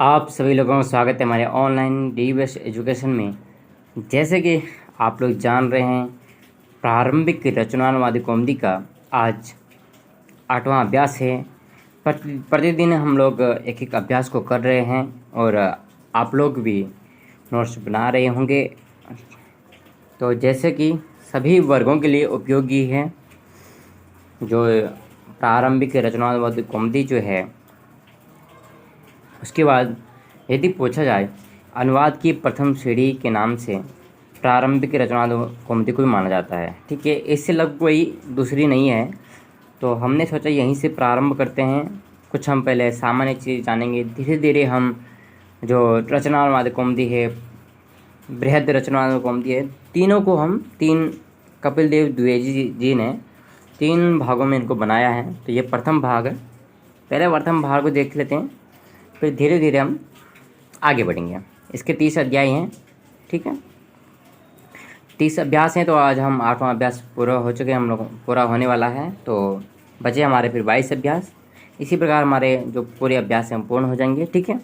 आप सभी लोगों का स्वागत है हमारे ऑनलाइन डीबीएस एजुकेशन में। जैसे कि आप लोग जान रहे हैं, प्रारंभिक रचनावादी कौमुदी का आज 8वां अभ्यास है। प्रतिदिन हम लोग एक एक अभ्यास को कर रहे हैं और आप लोग भी नोट्स बना रहे होंगे। तो जैसे कि सभी वर्गों के लिए उपयोगी है, जो प्रारंभिक रचनावादी कौमुदी जो है, उसके बाद यदि पूछा जाए अनुवाद की प्रथम सीढ़ी के नाम से प्रारंभिक रचनात्मक कौमुदी को भी माना जाता है। ठीक है, इससे लग कोई दूसरी नहीं है, तो हमने सोचा यहीं से प्रारंभ करते हैं। कुछ हम पहले सामान्य चीज़ जानेंगे, धीरे धीरे हम जो रचनात्मक कौमुदी है, बृहद रचनात्मक कौमुदी है, तीनों को हम कपिल देव द्विवेदी जी ने 3 भागों में इनको बनाया है। तो ये प्रथम भाग है। पहले प्रथम भाग को देख लेते हैं, फिर धीरे धीरे हम आगे बढ़ेंगे। इसके 30 अध्याय हैं। ठीक है, 30 अभ्यास हैं। तो आज हम 8वां अभ्यास पूरा हो चुके हैं, हम लोग पूरा होने वाला है। तो बचे हमारे फिर 22 अभ्यास। इसी प्रकार हमारे जो पूरे अभ्यास हैं पूर्ण हो जाएंगे। ठीक है,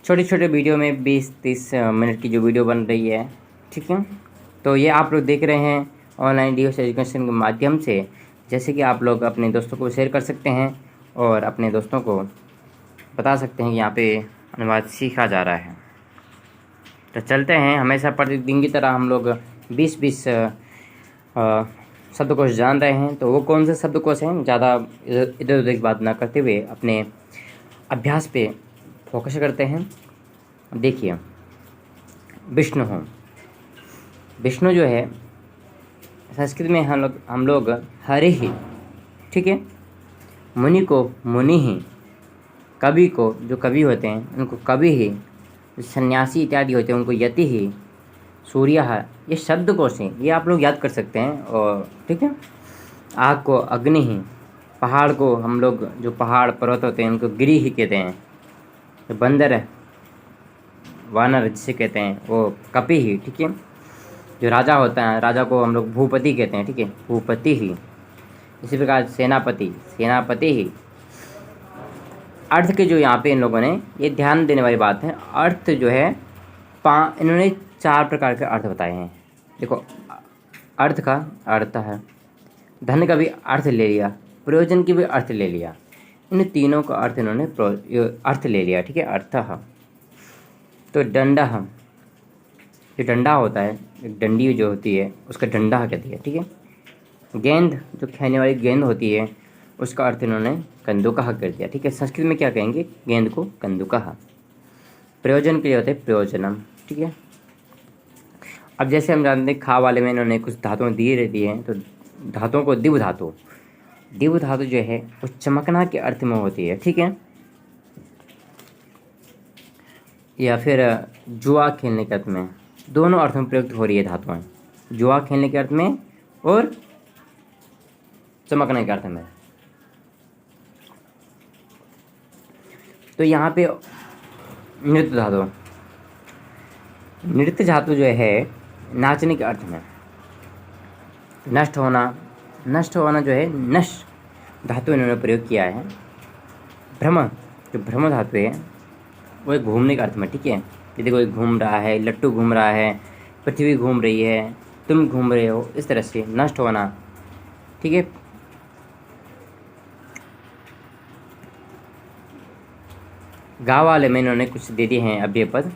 छोटे छोटे वीडियो में 20-30 मिनट की जो वीडियो बन रही है। ठीक है, तो ये आप लोग देख रहे हैं ऑनलाइन डीबीएस एजुकेशन के माध्यम से। जैसे कि आप लोग अपने दोस्तों को शेयर कर सकते हैं और अपने दोस्तों को बता सकते हैं कि यहाँ पे अनुवाद सीखा जा रहा है। तो चलते हैं। हमेशा प्रतिदिन की तरह हम लोग 20-20 शब्दकोश जान रहे हैं। तो वो कौन से शब्दकोश हैं, ज़्यादा इधर उधर की बात ना करते हुए अपने अभ्यास पे फोकस करते हैं। देखिए, विष्णु हो, विष्णु जो है संस्कृत में हम लोग हरि ही, ठीक है, मुनि को मुनि ही, कवि को, जो कवि होते हैं उनको कवि ही, सन्यासी इत्यादि होते हैं उनको यति ही, सूर्य, ये शब्दकोश हैं, ये आप लोग याद कर सकते हैं। और ठीक है, आग को अग्नि ही, पहाड़ को हम लोग, जो पहाड़ पर्वत होते हैं उनको गिरि ही कहते हैं। तो बंदर वानर जिसे कहते हैं वो कपि ही। ठीक है, जो राजा होता है, राजा को हम लोग भूपति कहते हैं। ठीक है, भूपति ही। इसी प्रकार सेनापति, सेनापति ही। अर्थ के जो यहाँ पे इन लोगों ने, ये ध्यान देने वाली बात है, अर्थ जो है इन्होंने 4 प्रकार के अर्थ बताए हैं। देखो, अर्थ का अर्थ है, धन का भी अर्थ ले लिया, प्रयोजन की भी अर्थ ले लिया, इन तीनों का अर्थ इन्होंने अर्थ ले लिया। ठीक है, अर्थ। तो डंडा, जो डंडा होता है, एक डंडी जो होती है उसका डंडा कहती है। ठीक है, गेंद, जो खेलने वाली गेंद होती है, उसका अर्थ इन्होंने कंदुकः कर दिया। ठीक है, संस्कृत में क्या कहेंगे, गेंद को कंदुकः। प्रयोजन के लिए होते हैं प्रयोजनम। ठीक है, अब जैसे हम जानते हैं खा वाले में इन्होंने कुछ धातुएं दिए रहती हैं, तो धातुओं को दिव धातु, दिव धातु जो है वो चमकना के अर्थ में होती है। ठीक है, या फिर जुआ खेलने के अर्थ में, दोनों अर्थ में प्रयुक्त हो रही है धातुएं, जुआ खेलने के अर्थ में और चमकने के अर्थ में। तो यहाँ पे नृत्य धातु, नृत्य धातु जो है नाचने के अर्थ में। नष्ट होना, नष्ट होना जो है नष्ट धातु इन्होंने प्रयोग किया है। भ्रम, जो भ्रम धातु है वो एक घूमने के अर्थ में। ठीक है, यदि कोई घूम रहा है, लट्टू घूम रहा है, पृथ्वी घूम रही है, तुम घूम रहे हो, इस तरह से नष्ट होना। ठीक है, गाँव वाले में इन्होंने कुछ दे दिए हैं अव्यय पद,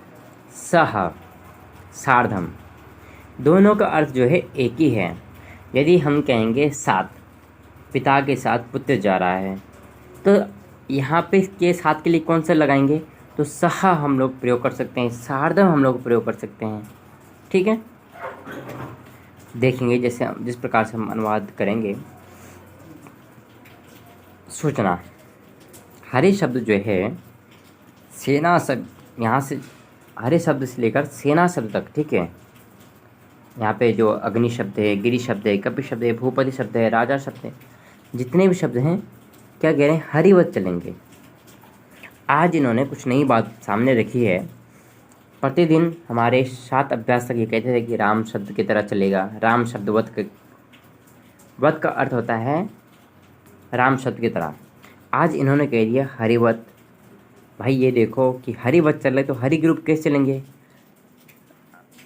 सह, सार्धम, दोनों का अर्थ जो है एक ही है। यदि हम कहेंगे साथ, पिता के साथ पुत्र जा रहा है, तो यहाँ पे के साथ के लिए कौन सा लगाएंगे, तो सह हम लोग प्रयोग कर सकते हैं, सार्धम हम लोग प्रयोग कर सकते हैं। ठीक है, देखेंगे जैसे जिस प्रकार से हम अनुवाद करेंगे। सूचना, हरे शब्द जो है सेना शब्द, यहाँ से हरे शब्द से लेकर सेना शब्द तक। ठीक है, यहाँ पे जो अग्नि शब्द है, गिरि शब्द है, कपि शब्द है, भूपति शब्द है, राजा शब्द है, जितने भी शब्द हैं क्या कह रहे हैं, हरिवत चलेंगे। आज इन्होंने कुछ नई बात सामने रखी है। प्रतिदिन हमारे 7 अभ्यास तक ये कहते थे कि राम शब्द की तरह चलेगा। राम शब्द वत का अर्थ होता है राम शब्द की तरह। आज इन्होंने कह दिया हरिवत, भाई ये देखो कि हरि बस चल रहे तो हरि ग्रुप कैसे चलेंगे।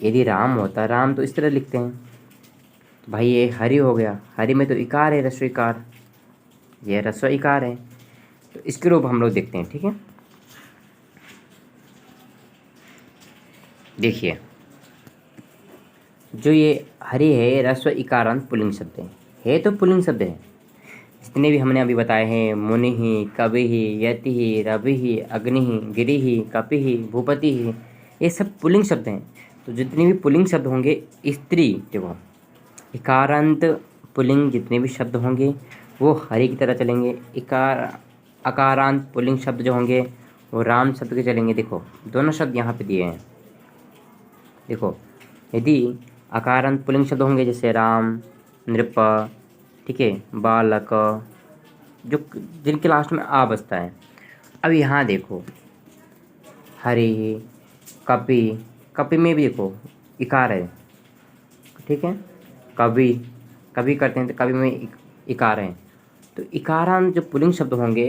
यदि राम होता, राम तो इस तरह लिखते हैं। तो भाई ये हरि हो गया, हरि में तो इकार है, रस्व इकार, ये रस्व इकार है। तो इसके रूप हम लोग देखते हैं, ठीक है। देखिए जो ये हरि है, ये रस्व इकारांत पुल्लिंग शब्द है तो पुल्लिंग शब्द है। जितने भी हमने अभी बताए हैं, मुनि ही, कवि ही, यति ही, रवि ही, अग्नि ही, गिरि ही, कपि ही, भूपति ही, ये सब पुल्लिंग शब्द हैं। तो जितने भी पुल्लिंग शब्द होंगे, स्त्री, देखो इकारांत पुल्लिंग जितने भी शब्द होंगे वो हरि की तरह चलेंगे। अकारांत पुल्लिंग शब्द जो होंगे वो राम शब्द के चलेंगे। देखो दोनों शब्द यहाँ पे दिए हैं। देखो यदि अकारांत पुल्लिंग शब्द होंगे जैसे राम, नृप, ठीक है, बालक, जो जिनके लास्ट में आ बसता है। अब यहाँ देखो हरि, कपि, कपि में भी देखो इकार है, ठीक है। कवि, कवि करते हैं तो कवि में इकार है। तो इकारांत जो पुल्लिंग शब्द होंगे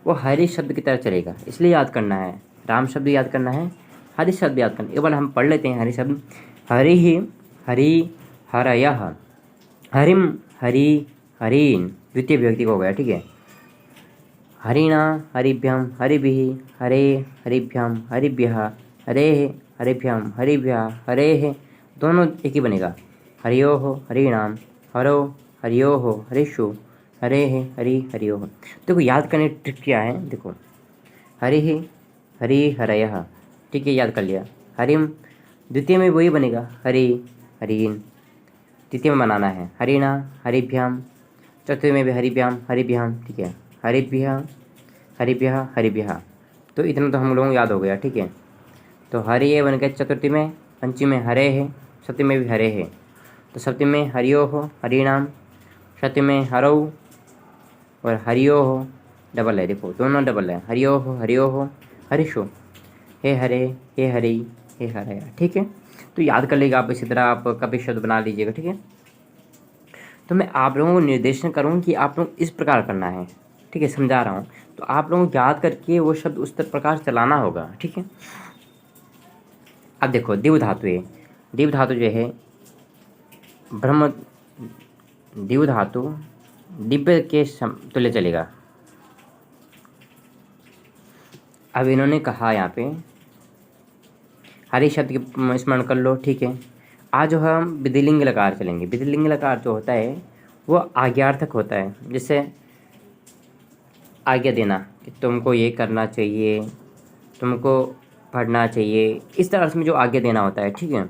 वो हरि शब्द की तरह चलेगा, इसलिए याद करना है। राम शब्द याद करना है, हरि शब्द याद करना है। एक बार हम पढ़ लेते हैं हरि शब्द। हरि ही, हरि, हरयः, हरिम, हरि, हरीन, द्वितीय विभक्ति का हो गया, ठीक है। हरिणा, हरिभ्यम, हरिभिः, हरे, हरिभ्यम, हरिभ्यः, हरेः, हरिभ्यम, हरिभ्यः, हरेः, दोनों एक ही बनेगा। हरियोः, हरिणाम, हरो, हरियोः, हरिषु, हरेः, हरि, हरियोः। देखो याद करने की ट्रिक क्या है, देखो हरिः, हरि, हरयः, ठीक है, याद कर लिया। हरिम द्वितीय में वही बनेगा, हरि, हरीन, तृतीय में बनाना है। हरिणा, हरिभ्याम, चतुर्थ में भी हरिभ्याम, हरिभ्याम, ठीक है। हरिभ्यः, हरिभ्यः, हरिभ्यः, तो इतना तो हम लोगों को याद हो गया, ठीक है। तो हरि ये बन गया चतुर्थी में, पंचमी में हरे है, सप्तमी में भी हरे है। तो सप्तमी में हरियोः, हरिणाम, सप्तमी में हरौ और हरियोः, डबल है, देखो दोनों डबल है। हरियोः, हरियोः, हरिषु, हे हरे, हे हरि, हे हरया, ठीक है। तो याद कर लेगा आप, इसी तरह आप कभी शब्द बना लीजिएगा, ठीक है। तो मैं आप लोगों को निर्देशन करूँ कि आप लोग इस प्रकार करना है, ठीक है, समझा रहा हूँ। तो आप लोगों को याद करके वो शब्द उस प्रकार चलाना होगा, ठीक है। अब देखो दिव धातु है, दिव धातु जो है ब्रह्म, दिव धातु दिव्य के तुल्य चलेगा। अब इन्होंने कहा यहाँ पे हरि शब्द के स्मरण कर लो, ठीक है। आज जो हम विधिलिंग लकार चलेंगे। विधिलिंग लकार जो होता है वो आज्ञार्थक होता है, जिससे आज्ञा देना कि तुमको ये करना चाहिए, तुमको पढ़ना चाहिए, इस तरह से में जो आज्ञा देना होता है, ठीक है।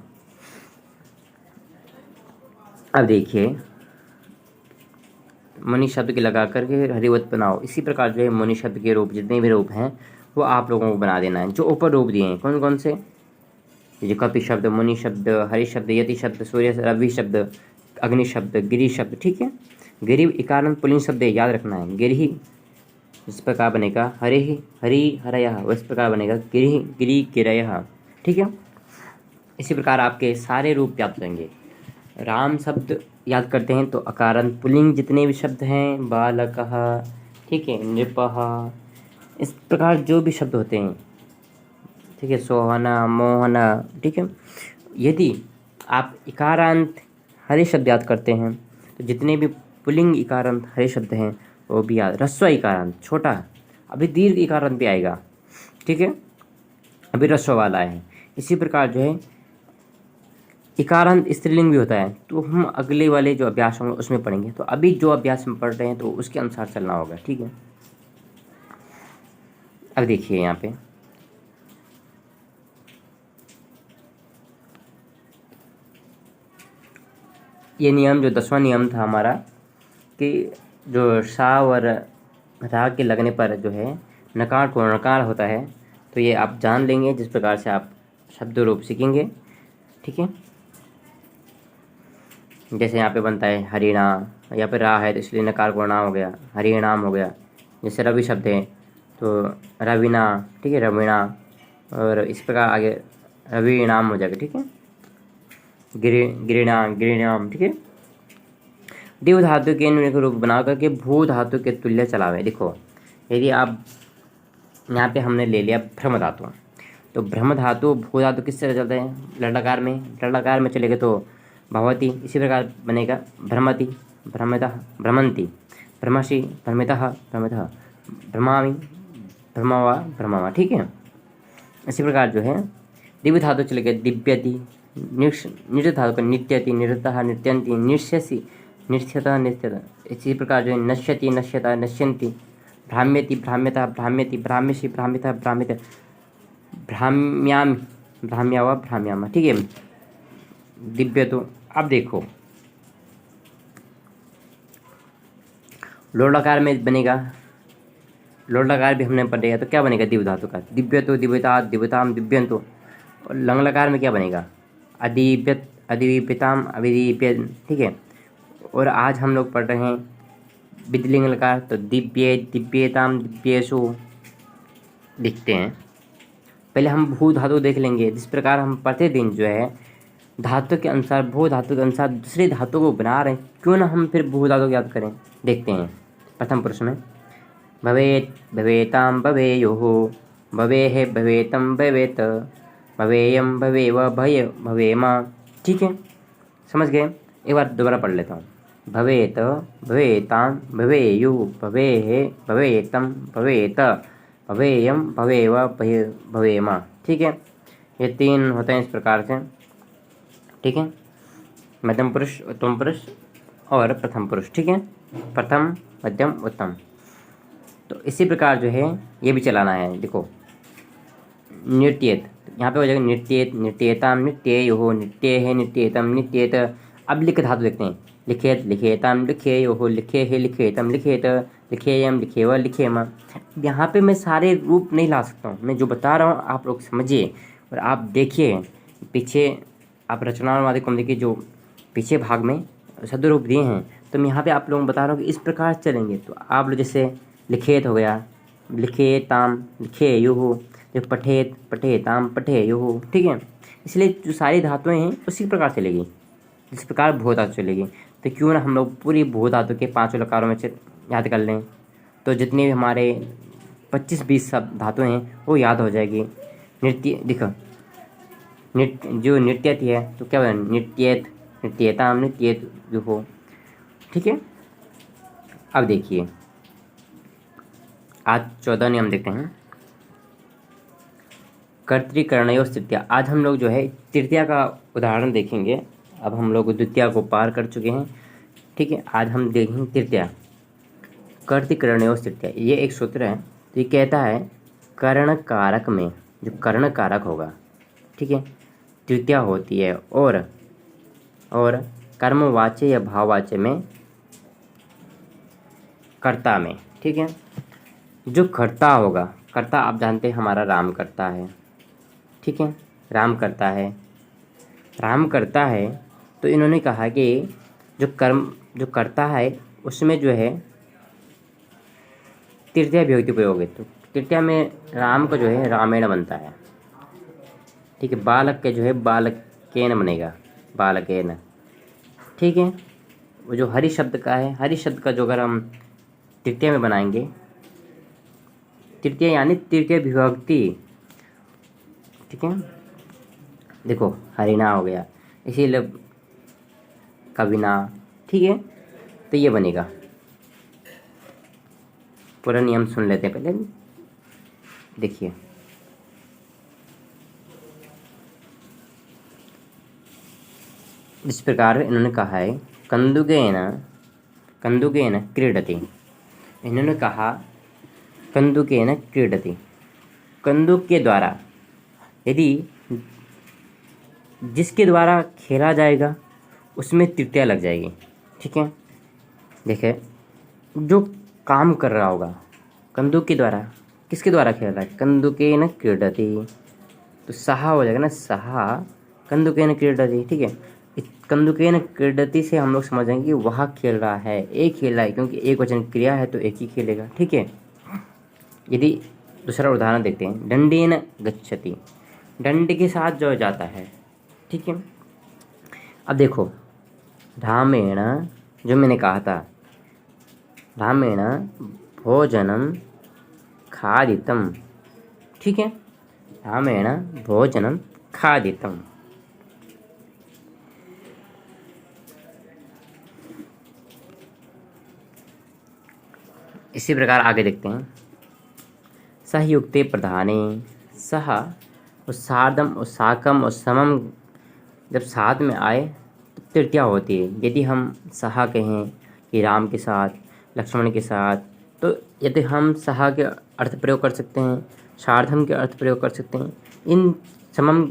अब देखिए मुनि शब्द के लगा करके हरिवत बनाओ। इसी प्रकार जो है मुनि शब्द के रूप जितने भी रूप हैं वो आप लोगों को बना देना है। जो ऊपर रूप दिए हैं कौन कौन से, जो कपि शब्द, मुनि शब्द, हरि शब्द, यति शब्द, सूर्य, रवि शब्द, अग्नि शब्द, गिरि शब्द, ठीक है। गिरि इकारांत पुल्लिंग शब्द है, याद रखना है। गिरि इस प्रकार बनेगा हरि, हरि हरयः, इस प्रकार बनेगा गिरि, गिरि गिरयः, ठीक है। इसी प्रकार आपके सारे रूप याद करेंगे। राम शब्द याद करते हैं तो अकारांत पुल्लिंग जितने भी शब्द हैं, बालकः, ठीक है, नृपः, इस प्रकार जो भी शब्द होते हैं, ठीक है, सोहना, मोहना, ठीक है। यदि आप इकारांत हरे शब्द याद करते हैं तो जितने भी पुल्लिंग इकारांत हरे शब्द हैं वो भी याद। रस्व इकारांत छोटा, अभी दीर्घ इकारांत भी आएगा, ठीक है, अभी रस्व वाला है। इसी प्रकार जो है इकारांत स्त्रीलिंग भी होता है, तो हम अगले वाले जो अभ्यास होंगे उसमें पढ़ेंगे। तो अभी जो अभ्यास में पढ़ रहे हैं तो उसके अनुसार चलना होगा, ठीक है। अब देखिए यहाँ पे ये नियम, जो 10वां नियम था हमारा, कि जो सा और रा के लगने पर जो है नकार को नकार होता है। तो ये आप जान लेंगे जिस प्रकार से आप शब्द रूप सीखेंगे, ठीक है। जैसे यहाँ पे बनता है हरिणा, यहाँ पे रा है तो इसलिए नकार को ना हो गया, हरिणाम हो गया। जैसे रवि शब्द है तो रवीना, ठीक है, रवीणा, और इस प्रकार आगे रवीणाम हो जाएगा, ठीक है। गिरिणा, गिरिणाम, ठीक है। दिव धातु के रूप बना करके भू धातु के तुल्य चलावे। देखो यदि आप यहाँ पे हमने ले लिया भ्रम धातु। तो भ्रम धातु भू धातु किस तरह चलते हैं, लड़लकार में, लड़लकार में चलेगा तो भवती, इसी प्रकार बनेगा भ्रमति, भ्रमितः, भ्रमंती, भ्रमसि, भ्रमितः, भ्रमितः, भ्रमामि, भ्रमवा, भ्रमवा। ठीक है। इसी प्रकार जो है दिव्य धातु चलेगा दिव्यति, नित्य धातु का नित्यति, निरतः, नित्यंती, निश्यसि, निश्यतः, निश्यतः। इसी प्रकार जो है नश्यति, नश्यता, नश्यन्ति, भ्राम्यति, भ्राम्यतः, भ्राम्यति, भ्राम्यसि, भ्रामितः, भ्रामित, भ्राम्यामि, भ्राम्यावा, भ्राम्यामा। ठीक है। दिव्य तो अब देखो लोडकार में बनेगा, लोडकार भी हमने पढ़ेगा तो क्या बनेगा दिव्य धातु का, दिव्य तो, दिव्यता, दिव्यताम, दिव्यंतो। और लंगलकार में क्या बनेगा, अधिव्यत, अधिव्यताम, अविदीप्य। ठीक है। और आज हम लोग पढ़ रहे हैं विधिलिंग लकार, तो दिव्ये, दिव्येताम, दिव्येषु लिखते हैं। पहले हम भू धातु देख लेंगे, जिस प्रकार हम प्रतिदिन जो है धातु के अनुसार, भू धातु के अनुसार दूसरी धातु को बना रहे हैं, क्यों ना हम फिर भू धातु याद करें। देखते हैं प्रथम पुरुष में भवेत, भवेताम, भवेयुः, भवेः, भवेतम, भवेत, भवेयम, भवेव, भय, भवेमा। ठीक है, समझ गए। एक बार दोबारा पढ़ लेता हूँ। भवेत, भवेताम, भवेयुः, भवेः, भवेतम, भवेत, भवेयम, भवेव, भय, भवेमा। ठीक है। ये तीन होते हैं इस प्रकार से। ठीक है। मध्यम पुरुष, उत्तम पुरुष और प्रथम पुरुष। ठीक है। प्रथम, मध्यम, उत्तम। तो इसी प्रकार जो है ये भी चलाना है। देखो नृत्येत, यहाँ पे हो जाएगा नृत्येत, नृत्येताम, नृत्येयुः, नृत्येः, नृत्येतम, नृत्येत। अब लिख धातु देखते हैं। लिखेत, लिखेताम, लिखेयुः, लिखेः, लिखेतम, लिखेत, लिखेयम, लिखेव, लिखेम। यहाँ पे मैं सारे रूप नहीं ला सकता हूँ, मैं जो बता रहा हूँ आप लोग समझिए और आप देखिए। पीछे आप रचनावादी कम देखिए, जो पीछे भाग में शब्द रूप दिए हैं, तो मैं यहाँ पे आप लोगों को बता रहा हूँ कि इस प्रकार चलेंगे। तो आप लोग जैसे लिखेत हो गया, लिखेताम, लिखेयुः, पठेत, पठेताम, पठेयुः। ठीक है। इसलिए जो सारी धातुएं हैं उसी प्रकार चलेगी जिस प्रकार भू धातु चलेगी। तो क्यों ना हम लोग पूरी भू धातु के 5 लकारों में से याद कर लें, तो जितने भी हमारे 25-20 सब धातुएं हैं वो याद हो जाएगी। नृत्य देखो, जो नृत्यति है तो क्या बना, नृत्येत, नृत्येताम, नृत्येत जो हो। ठीक है। अब देखिए आज 14 नियम देखते हैं। कर्तृकरणयोः तृतीया। आज हम लोग जो है तृतीया का उदाहरण देखेंगे। अब हम लोग द्वितीया को पार कर चुके हैं। ठीक है। आज हम देखेंगे तृतीया, कर्तृकरणयोः तृतीया। ये एक सूत्र है। तो ये कहता है कर्ण कारक में जो कर्ण कारक होगा, ठीक है, तृतीया होती है। और कर्मवाच्य या भाववाच्य में कर्ता में। ठीक है। जो कर्ता होगा, कर्ता आप जानते हैं हमारा राम करता है। ठीक है। राम करता है, राम करता है। तो इन्होंने कहा कि जो करता है उसमें जो है तृतीया विभक्ति प्रयोग है। तो तृतीया में राम का जो है रामेण बनता है। ठीक है। बालक के जो है बालकेन बनेगा, बालकेन। ठीक है। वो जो हरि शब्द का है, हरि शब्द का जो अगर हम तृतीया में बनाएंगे, तृतीया यानी तृतीय विभक्ति। ठीक है। देखो हरिना हो गया, इसीलिए कविना। ठीक है। तो ये बनेगा। पूरा नियम सुन लेते हैं पहले। देखिए इस प्रकार इन्होंने कहा है कंदुकेन, कंदुकेन क्रीडति। इन्होंने कहा कंदुकेन क्रीडति, कंदुक के द्वारा, यदि जिसके द्वारा खेला जाएगा उसमें तृतीया लग जाएगी। ठीक है। देखिए जो काम कर रहा होगा कंदुक के द्वारा, किसके द्वारा खेल रहा है, कंदुकेन क्रीडति। तो सहा हो जाएगा ना, सहा कंदुकेन क्रीडति। ठीक है। इस कंदुकेन क्रीडति से हम लोग समझ जाएंगे कि वह खेल रहा है, एक खेल रहा है, क्योंकि एक वचन क्रिया है तो एक ही खेलेगा। ठीक है। यदि दूसरा उदाहरण देखते हैं, दंडेन गच्छति, दंड के साथ जो जाता है। ठीक है। अब देखो रामेण, जो मैंने कहा था, रामेण भोजनम खादितम ठीक है, रामेण भोजनम खादितम। इसी प्रकार आगे देखते हैं। सहयुक्ते प्रधाने सह उत्सार्धम उत्साकम और समम, जब साथ में आए तो तृतीया होती है। यदि हम सहा कहें कि राम के साथ, लक्ष्मण के साथ, तो यदि हम सहा के अर्थ प्रयोग कर सकते हैं, सार्धम के अर्थ प्रयोग कर सकते हैं। इन समम,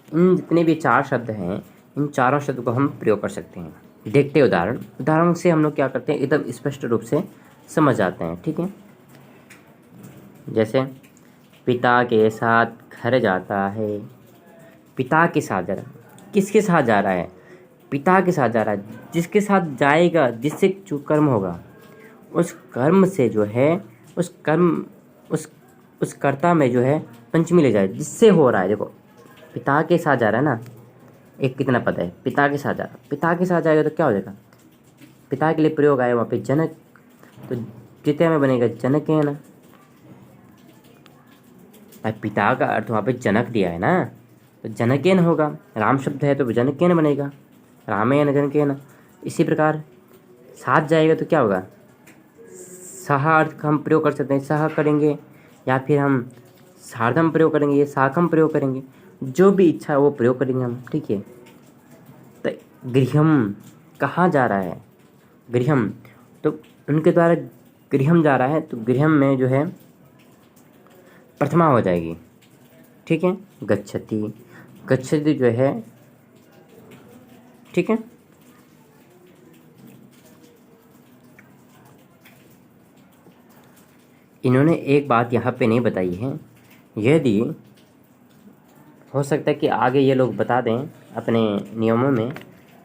इन जितने भी चार शब्द हैं, इन चारों शब्द को हम प्रयोग कर सकते हैं। देखते हैं उदाहरण से हम लोग क्या करते हैं, एकदम स्पष्ट रूप से समझ जाते हैं। ठीक है, जैसे पिता के साथ घर जाता है। पिता के साथ जा रहा है, किसके साथ जा रहा है? पिता के साथ जा रहा है। जिसके साथ जाएगा, जिससे जो कर्म होगा, उस कर्म से जो है, उस कर्म उस कर्ता में जो है पंचमी ले जाए, जिससे हो रहा है। देखो, पिता के साथ जा रहा है ना, एक कितना पद है, पिता के साथ जा रहा है। पिता के साथ जाएगा तो क्या हो जाएगा? पिता के लिए प्रयोग आया वहाँ पे जनक, तो द्वितीय में बनेगा जनकेन। भाई पिता का अर्थ वहाँ पे जनक दिया है ना, तो जनकेन होगा। राम शब्द है तो जनकेन बनेगा, रामेण जनकेन। इसी प्रकार साथ जाएगा तो क्या होगा? सह अर्थ का हम प्रयोग कर सकते हैं, सह करेंगे, या फिर हम सार्धम प्रयोग करेंगे, या साकम प्रयोग करेंगे, जो भी इच्छा है वो प्रयोग करेंगे हम। ठीक है, तो गृहम कहाँ जा रहा है? गृहम, तो उनके द्वारा गृहम जा रहा है, तो गृहम में जो है प्रथमा हो जाएगी। ठीक है, गच्छति, गच्छति जो है, ठीक है, इन्होंने एक बात यहाँ पे नहीं बताई है। यदि हो सकता है कि आगे ये लोग बता दें अपने नियमों में,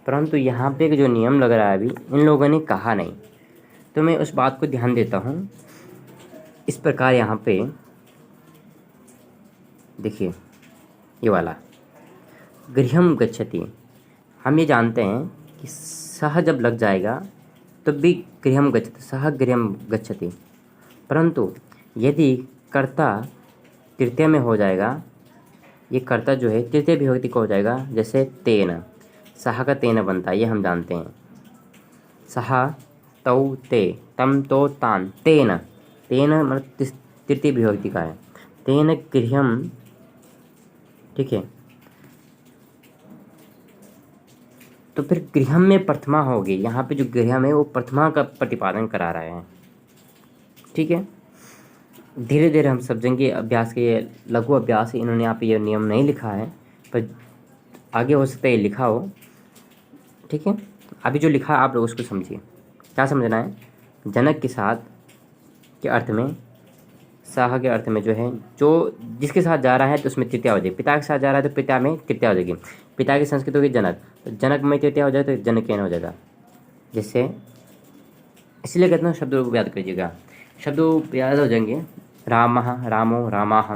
परंतु यहाँ पे जो नियम लग रहा है अभी इन लोगों ने कहा नहीं, तो मैं उस बात को ध्यान देता हूँ। इस प्रकार यहाँ पे देखिए, ये वाला गृहम गच्छति, हम ये जानते हैं कि सह जब लग जाएगा तो भी गृहम गच्छति, सह गृहम गच्छति। परंतु यदि कर्ता तृतीय में हो जाएगा, ये कर्ता जो है तृतीय विभक्ति को हो जाएगा, जैसे तेन, सहा का तेन बनता है, ये हम जानते हैं। सहा तौ ते, तम तो तान, तेन, तेन मतलब तृतीय विभक्ति का है। तेन गृहम, ठीक है, तो फिर गृहम में प्रथमा होगी। यहाँ पे जो गृहम है वो प्रथमा का प्रतिपादन करा रहे हैं। ठीक है, धीरे धीरे हम समझेंगे। अभ्यास के लघु अभ्यास, इन्होंने यहाँ पे ये नियम नहीं लिखा है, पर आगे हो सकता है ये लिखा हो। ठीक है, अभी जो लिखा है आप लोग उसको समझिए। क्या समझना है? जनक के साथ के अर्थ में, साह के अर्थ में जो है, जो जिसके साथ जा रहा है तो उसमें तृतीया हो जाएगी। पिता के साथ जा रहा है तो पिता में तृतीया हो जाएगी। पिता की संस्कृत होगी जनक, तो जनक में तृतीया हो जाए तो जनकेन हो जाएगा। जिससे इसलिए कहते हैं शब्दों को याद कीजिएगा, शब्दों याद हो जाएंगे। रामः रामो रामाः,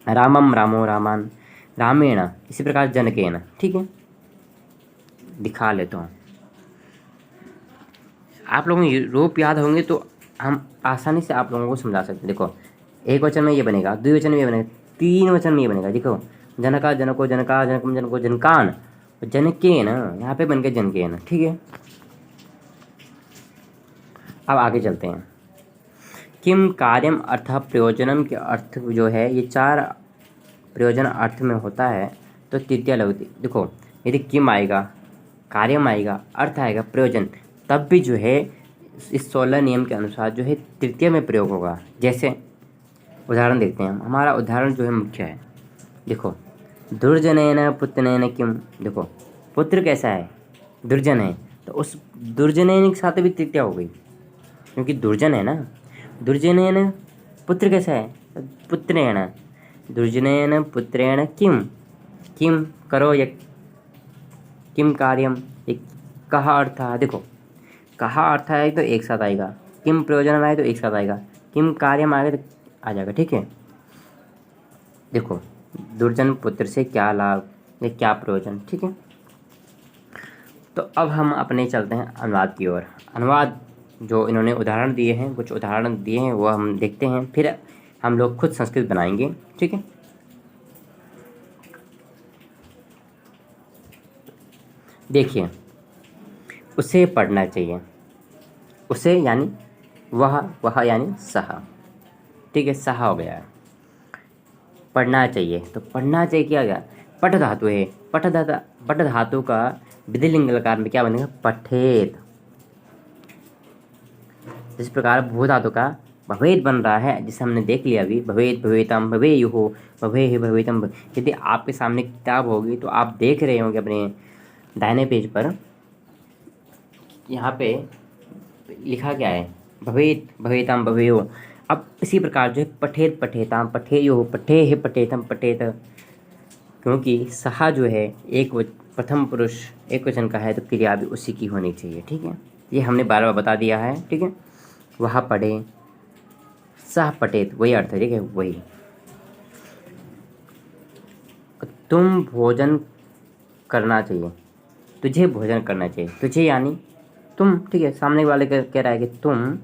रामम रामो रामान, रामेण, इसी प्रकार जनकेन। ठीक है, दिखा लेता हूँ। आप लोगों को रूप याद होंगे तो हम आसानी से आप लोगों को समझा सकते हैं। देखो, एक वचन में ये बनेगा, द्विवचन में ये बनेगा, तीन वचन में ये बनेगा। देखो, जनका जनको जनका, जनकम जनको जनकान, जनकेन, यहाँ पे बन गया जनकेन। ठीक है, अब आगे चलते हैं। किम कार्यम अर्थ प्रयोजनम के अर्थ जो है, ये चार प्रयोजन अर्थ में होता है तो तृतीया लगती। देखो, यदि किम आएगा, कार्यम आएगा, अर्थ आएगा, प्रयोजन, तब भी जो है इस 16 नियम के अनुसार जो है तृतीय में प्रयोग होगा। जैसे उदाहरण देखते हैं, हमारा उदाहरण जो है मुख्य है। देखो, दुर्जनैन पुत्रनैन किम, देखो पुत्र कैसा है? दुर्जन है, तो उस दुर्जनैन के साथ भी तृतीया हो गई, क्योंकि दुर्जन है ना। दुर्जनैन पुत्र कैसा है? पुत्रेण, दुर्जनैन पुत्रेण किम, किम करो, या किम कार्यम, एक कहा अर्थ है। देखो, कहा अर्थ है तो एक साथ आएगा, किम प्रयोजन आए तो एक साथ आएगा, किम कार्यम आएगा तो आ जाएगा। ठीक है, देखो, दुर्जन पुत्र से क्या लाभ या क्या प्रयोजन। ठीक है, तो अब हम अपने चलते हैं अनुवाद की ओर। अनुवाद जो इन्होंने उदाहरण दिए हैं, कुछ उदाहरण दिए हैं, वो हम देखते हैं, फिर हम लोग खुद संस्कृत बनाएंगे, ठीक है। देखिए, उसे पढ़ना चाहिए, उसे यानी वह यानी सहा, ठीक है, सहा हो गया है। पढ़ना चाहिए, तो पढ़ना चाहिए क्या गया, पठ धातु है, पठ धातु का विधिलिंग लकार में क्या बनेगा, पठेत। जिस प्रकार भू धातु का भवेद बन रहा है, जिसे हमने देख लिया अभी, भवेद भवेतम भवेयुः भवे है भवेतम। यदि आपके सामने किताब होगी तो आप देख रहे होंगे अपने दाहिने पेज पर, यहाँ पे लिखा क्या है, भवेत भवेतम भवेयो। अब इसी प्रकार जो है पठेत पठेताम पठेयो, पठे है पठेतम पठेत, क्योंकि सहा जो है प्रथम पुरुष एक वचन का है, तो क्रिया भी उसी की होनी चाहिए, ठीक है। ये हमने बार बार बता दिया है, ठीक है। वह पढ़े, सह पठेत, वही अर्थ है, ठीक है, वही। तुम भोजन करना चाहिए, तुझे भोजन करना चाहिए, तुझे यानी तुम, ठीक है। सामने वाले कह रहा है कि तुम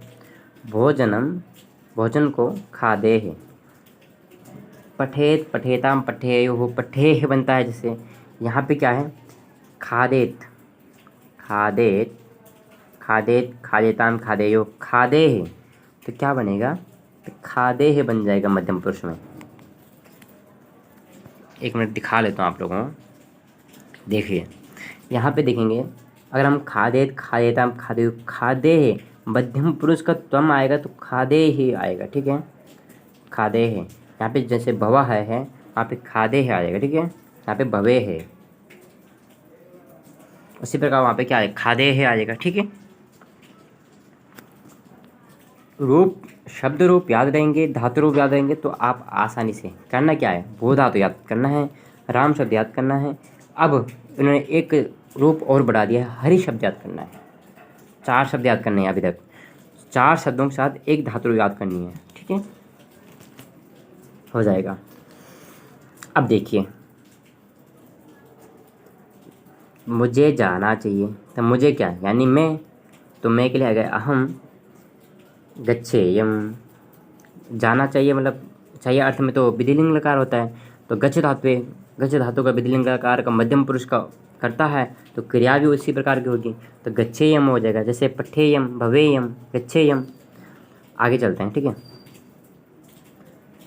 भोजन को खा दे है। पठेत पठेताम पठेयो, पठे है बनता है, जैसे यहाँ पे क्या है, खादेत खादेत खादेत खादेताम खादेयो, खादे है, तो क्या बनेगा, तो खादे है बन जाएगा मध्यम पुरुष में। एक मिनट दिखा लेता हूँ आप लोगों को। देखिए यहाँ पे देखेंगे, अगर हम खादेत खादेताम खादेयो, खादे है मध्यम पुरुष का त्वम आएगा तो खादे ही आएगा, ठीक है, खादे है। यहाँ पे जैसे भवा है वहाँ पे खादे है आएगा, ठीक है। यहाँ पे भवे है, उसी प्रकार वहाँ पे क्या है, खादे है आ जाएगा, ठीक है। रूप, शब्द रूप याद रहेंगे, धातु रूप याद रहेंगे, तो आप आसानी से करना क्या है, भू धातु याद करना है, राम शब्द याद करना है। अब इन्होंने एक रूप और बढ़ा दिया है, हरि शब्द याद करना है। 4 शब्द याद करने हैं अभी तक, 4 शब्दों के साथ एक धातु याद करनी है, ठीक है, हो जाएगा। अब देखिए, मुझे जाना चाहिए, तो मुझे क्या यानी मैं, तो मैं के लिए आ गया अहम गच्छेयम। जाना चाहिए मतलब चाहिए अर्थ में तो विधिलिंग लकार होता है, तो गच्छ धातु है, गच्छ धातु का विधिलिंग लकार का मध्यम पुरुष का करता है, तो क्रिया भी उसी प्रकार की होगी, तो गच्छेयम हो जाएगा। जैसे पठेयम भवेयम गच्छेयम। आगे चलते हैं, ठीक है।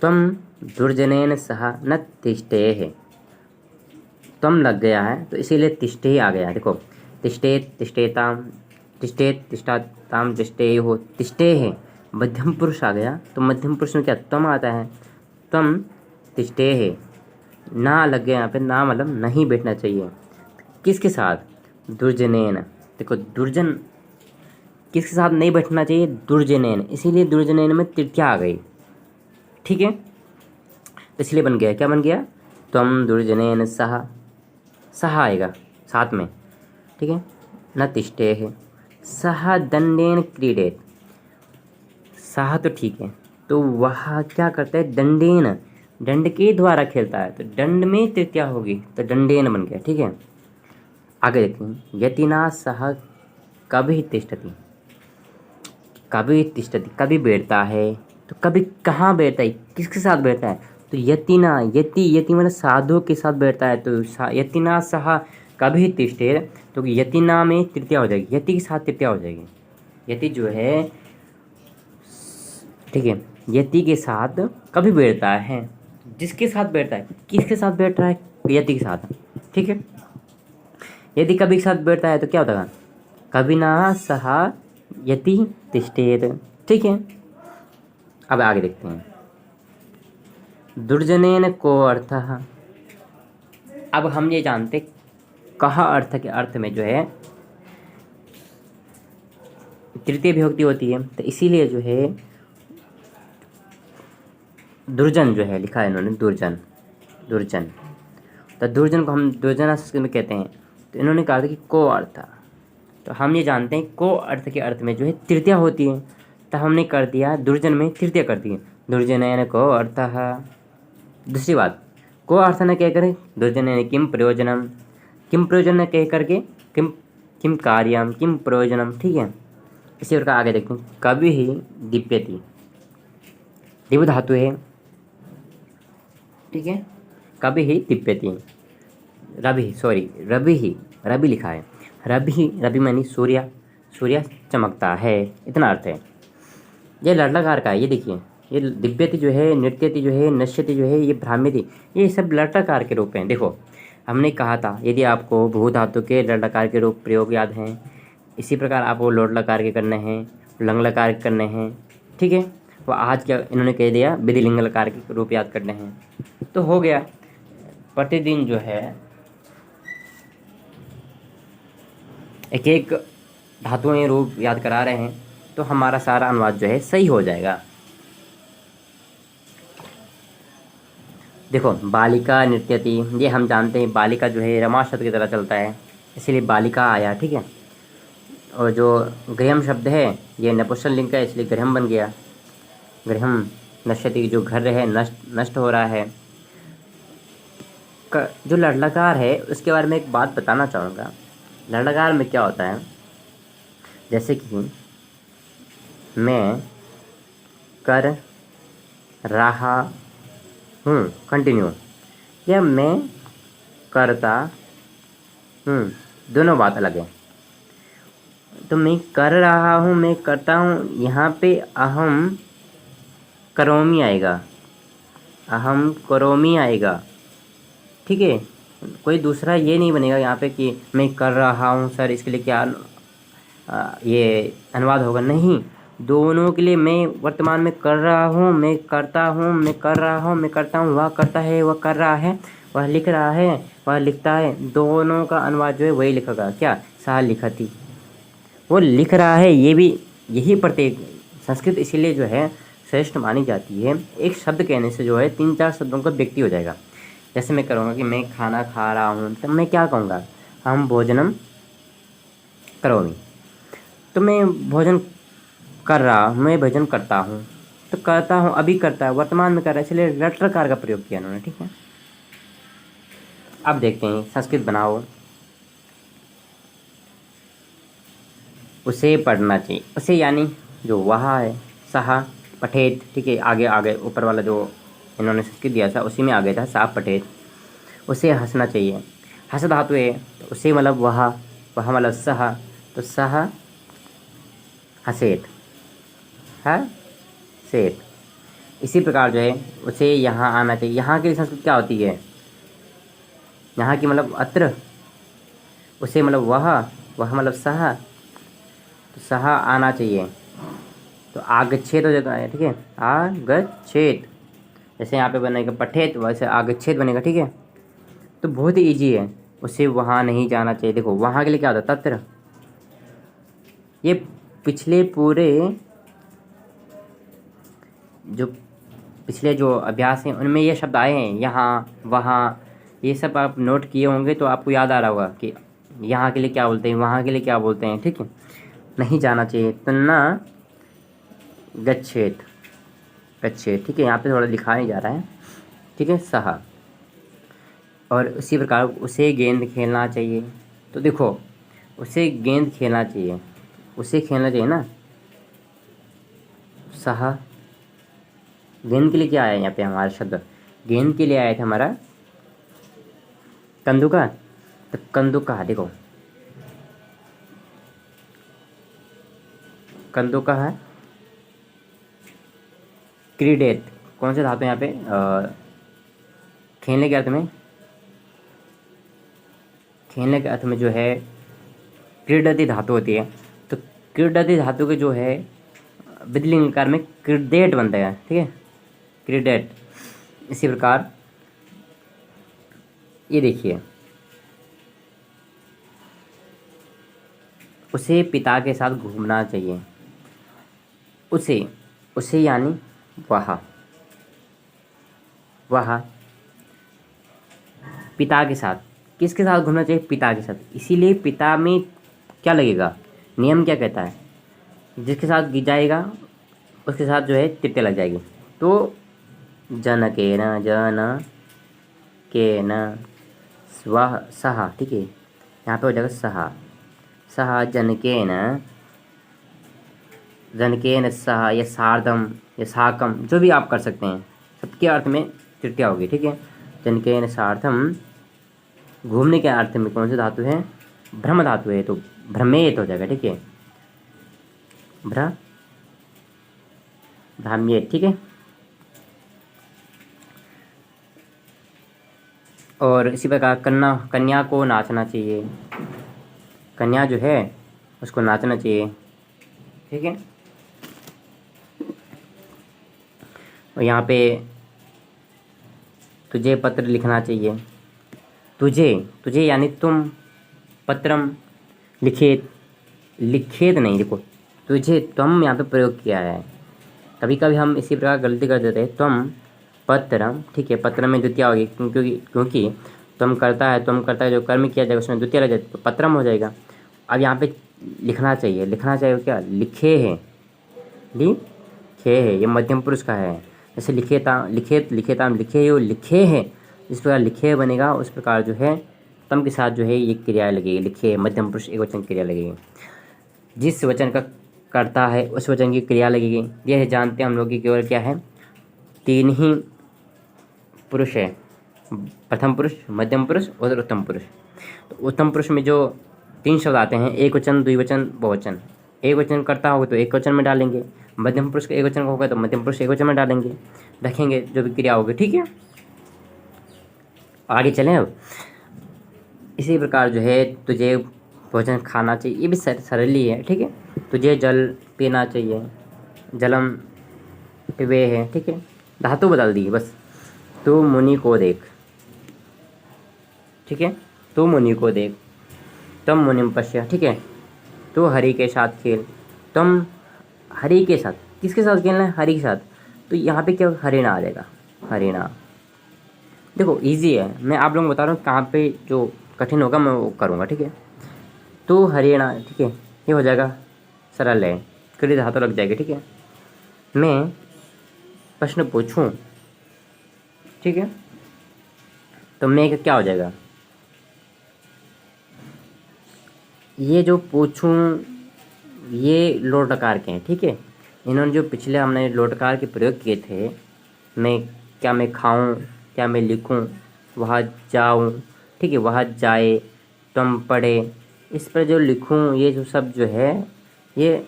त्वम दुर्जनेन सह न तिष्ठेः, त्वम लग गया है तो इसीलिए तिष्ठे आ गया। देखो, तिष्ठेत तिष्ठेताम, तिष्ठेत तिष्ठाताम तिष्ठेयुः, तिष्ठे है मध्यम पुरुष आ गया, तो मध्यम पुरुष में क्या त्वम आता है, त्वम तिष्ठे है। ना लग गया यहाँ पे, ना मतलब नहीं बैठना चाहिए, किसके साथ, दुर्जनेन। देखो दुर्जन किसके साथ नहीं बैठना चाहिए, दुर्जनेन, इसीलिए दुर्जनेन में तृतीया आ गई, ठीक है। इसलिए बन गया, क्या बन गया, त्वम दुर्जनेन सह, सह आएगा साथ में, ठीक है। न तिष्ठे है, सह दंडेन क्रीडेत, सह तो ठीक है, तो वह क्या करता है, दंडेन, दंड के द्वारा खेलता है, तो दंड में तृतीया होगी, तो दंडेन बन गया, ठीक है। आगे देखते हैं, यतिना सह कभी तिष्ठति, कभी तिष्ठति, कभी बैठता है, तो कभी कहाँ बैठता है, किसके साथ बैठता है, तो यतिना, यति मतलब साधु के साथ बैठता है, तो यतिना सह कभी तिष्ठे, तो यतिना में तृतीया हो जाएगी, यति के साथ तृतीया हो जाएगी। यति जो है, ठीक है, यति के साथ कभी बैठता है, जिसके साथ बैठता है, किसके साथ बैठ रहा है, यति के साथ, ठीक है। यदि कभी के साथ बैठता है तो क्या होता है, कभी ना सह यति तिष्ठेत, ठीक है। अब आगे देखते हैं, दुर्जनेन को अर्थः। अब हम ये जानते कहा अर्थ के अर्थ में जो है तृतीय विभक्ति होती है, तो इसीलिए जो है दुर्जन जो है लिखा है इन्होंने, दुर्जन, दुर्जन, तो दुर्जन को हम दुर्जना संस्कृत में कहते हैं, तो इन्होंने कहा था कि को अर्थ, तो हम ये जानते हैं को अर्थ के अर्थ में जो है तृतीया होती है, तो हमने कर दिया दुर्जन में तृतीया कर दी, दुर्जनैन को अर्थः। दूसरी बात, को अर्थ न कह कर दुर्जनैन किम प्रयोजनम, किम प्रयोजन न कह करके किम किम कार्यम किम प्रयोजनम, ठीक है। इसी प्रकार आगे देखते हैं, कभी ही दीप्यति, दिव धातु है, ठीक है। कभी ही तिप्यति, रवि, सॉरी रवि ही, रवि लिखा है, रवि, रवि मानी सूर्य, सूर्य चमकता है, इतना अर्थ है। ये लट्लकार का है, ये देखिए, ये दिव्यति जो है, नृत्यति जो है, नश्यति जो है, ये भ्राम्यति, ये सब लट्लकार के रूप हैं। देखो हमने कहा था यदि आपको भू धातु के लट्लकार के रूप प्रयोग याद हैं, इसी प्रकार आपको लोट लकार के करने हैं, लंग लकार के करने हैं, ठीक है। वो आज क्या इन्होंने कह दिया, विधि लिंग लकार के रूप याद करने हैं, तो हो गया। प्रतिदिन जो है एक एक धातुएं रूप याद करा रहे हैं, तो हमारा सारा अनुवाद जो है सही हो जाएगा। देखो बालिका नृत्यति, ये हम जानते हैं, बालिका जो है रमा शब्द की तरह चलता है, इसीलिए बालिका आया, ठीक है। और जो गृहम शब्द है ये नपुंसकलिंग का है, इसलिए गृहम बन गया। गृहम नश्यति, जो घर है नष्ट हो रहा है। जो लट्लकार है उसके बारे में एक बात बताना चाहूँगा। लट्लकार में क्या होता है, जैसे कि मैं कर रहा हूँ, कंटिन्यू, या मैं करता हूँ, दोनों बात अलग है। तो मैं कर रहा हूँ, मैं करता हूँ, यहाँ पे अहम करोमी आएगा, अहम करोमी आएगा, ठीक है। कोई दूसरा ये नहीं बनेगा यहाँ पे कि मैं कर रहा हूँ सर, इसके लिए क्या ये अनुवाद होगा, नहीं। दोनों के लिए मैं वर्तमान में कर रहा हूँ, मैं करता हूँ, मैं कर रहा हूँ, मैं करता हूँ, वह करता है, वह कर रहा है, वह लिख रहा है, वह लिखता है, दोनों का अनुवाद जो है वही लिखेगा। क्या, सह लिखती, वो लिख रहा है, ये भी यही प्रत्येक। संस्कृत इसीलिए जो है श्रेष्ठ मानी जाती है। एक शब्द कहने से जो है 3-4 शब्दों का व्यक्ति हो जाएगा। जैसे मैं करूँगा कि मैं खाना खा रहा हूँ, तो मैं क्या कहूँगा, हम भोजनम करोमि, तो मैं भोजन कर रहा हूँ, मैं भोजन करता हूँ, तो करता हूँ अभी करता है, वर्तमान में कर रहा है, इसलिए लट्लकार का प्रयोग किया उन्होंने, ठीक है। अब देखते हैं संस्कृत बनाओ। उसे पढ़ना चाहिए, उसे यानी जो वहाँ है, सहा पठेत, ठीक है। आगे आगे ऊपर वाला जो इन्होंने संस्कृत दिया था उसी में आ गया था, साफ पठेत। उसे हंसना चाहिए, हंस धातु है, तो उसे मतलब वह मतलब सह, तो सह हसेत, हसेत। इसी प्रकार जो है उसे यहाँ आना चाहिए। यहाँ की संस्कृत क्या होती है, यहाँ की मतलब अत्र, उसे मतलब वह मतलब सह, तो सह आना चाहिए, तो आगच्छेद हो जाता है, ठीक है। आगच्छेद, जैसे यहाँ पे बनेगा पठेत, वैसे आगच्छेद बनेगा, ठीक है। तो बहुत ही ईजी है, उसे वहाँ नहीं जाना चाहिए। देखो वहाँ के लिए क्या होता है, तत्र। ये पिछले पूरे जो पिछले जो अभ्यास हैं उनमें ये शब्द आए हैं, यहाँ वहाँ, ये सब आप नोट किए होंगे तो आपको याद आ रहा होगा कि यहाँ के लिए क्या बोलते हैं, वहाँ के लिए क्या बोलते हैं, ठीक है। नहीं जाना चाहिए, तो न गच्छेत, गच्छेत, ठीक है। यहाँ पे थोड़ा लिखा नहीं जा रहा है, ठीक है, सहा। और उसी प्रकार उसे गेंद खेलना चाहिए, तो देखो उसे गेंद खेलना चाहिए, उसे खेलना चाहिए ना, सहा। गेंद के लिए क्या आया यहाँ पे, हमारा शब्द गेंद के लिए आया था हमारा कंदुका, तो कंदुका, देखो कंदुका है। क्रीडेत, कौन से धातु यहाँ पे खेलने के अर्थ में, खेलने के अर्थ में जो है क्रीडति धातु होती है, तो क्रीडति धातु के जो है विधिलिंगकार में क्रीडेट बनता है, ठीक है, क्रीडेट। इसी प्रकार ये देखिए, उसे पिता के साथ घूमना चाहिए, उसे यानी वह पिता के साथ, किसके साथ घूमना चाहिए, पिता के साथ। इसीलिए पिता में क्या लगेगा, नियम क्या कहता है, जिसके साथ जाएगा उसके साथ जो है तृतीय लग जाएगी। तो जनकेन, जनकेन स्वः सहा, ठीक है, यहाँ पे हो जाएगा सहा, सहा जनकेन, जनकेन सह या सार्धम, या साकम, जो भी आप कर सकते हैं, सबके अर्थ में तृतीया होगी, ठीक है। जनकेन सार्थम, घूमने के अर्थ में कौन सी धातु है, भ्रम धातु है, तो भ्रमेत हो जाएगा, ठीक है, भ्राम्येत, ठीक है। और इसी प्रकार कन्या को नाचना चाहिए, कन्या जो है उसको नाचना चाहिए, ठीक है। और यहाँ पे तुझे पत्र लिखना चाहिए, तुझे यानी तुम, पत्रम लिखित, लिखित नहीं, देखो तुझे तुम यहाँ पे प्रयोग किया है। कभी कभी हम इसी प्रकार गलती कर देते हैं, तुम पत्रम, ठीक है, पत्र में द्वितीया होगी, क्योंकि तुम करता है जो कर्म किया जाएगा उसमें द्वितीया लग जाए तो पत्रम हो जाएगा। अब यहाँ पे लिखना चाहिए क्या, लिखे है, ये मध्यम पुरुष का है। जैसे लिखेता, लिखे हो, लिखे है, जिस प्रकार लिखे बनेगा उस प्रकार जो है तम के साथ जो है ये क्रिया लगेगी, लिखे मध्यम पुरुष एक वचन क्रिया लगेगी। जिस वचन का करता है उस वचन की क्रिया लगेगी। यह जानते हैं हम लोग कि केवल क्या है, 3 ही पुरुष है, प्रथम पुरुष, मध्यम पुरुष और उत्तम पुरुष। तो उत्तम पुरुष में जो 3 शब्द आते हैं, एक वचन, द्विवचन, बहुवचन। एक वचन करता होगा तो एक वचन में डालेंगे, मध्यम पुरुष का एक वचन होगा तो मध्यम पुरुष एक वचन में डालेंगे, रखेंगे जो भी क्रिया होगी, ठीक है। आगे चलें अब। इसी प्रकार जो है तुझे भोजन खाना चाहिए, ये भी सरल ही है, ठीक है। तुझे जल पीना चाहिए, जलम पिबे है, ठीक है, धातु बदल दी बस। तू मुनि को देख, ठीक है, तू मुनि को देख, तुम मुनिम पश्य, ठीक है, तू हरि के साथ खेल, तुम हरि के साथ, किसके साथ खेलना है, हरि के साथ। तो यहाँ पे क्या हरिणा आ जाएगा, हरिणा। देखो इजी है, मैं आप लोगों को बता रहा हूँ, कहाँ पे जो कठिन होगा मैं वो करूँगा, ठीक है। तो हरियाणा, ठीक है, ये हो जाएगा, सरल है, कड़ी धातु लग जाएगी, ठीक है। मैं प्रश्न पूछूं, ठीक है, तो मैं का क्या हो जाएगा, ये जो पूछूं ये लोटकार के हैं, ठीक है। इन्होंने जो पिछले हमने लोटकार के प्रयोग किए थे, मैं खाऊं, क्या मैं लिखूं, वहाँ जाऊं, ठीक है, वहाँ जाए, तुम पढ़े, इस पर जो लिखूं ये जो सब जो है ये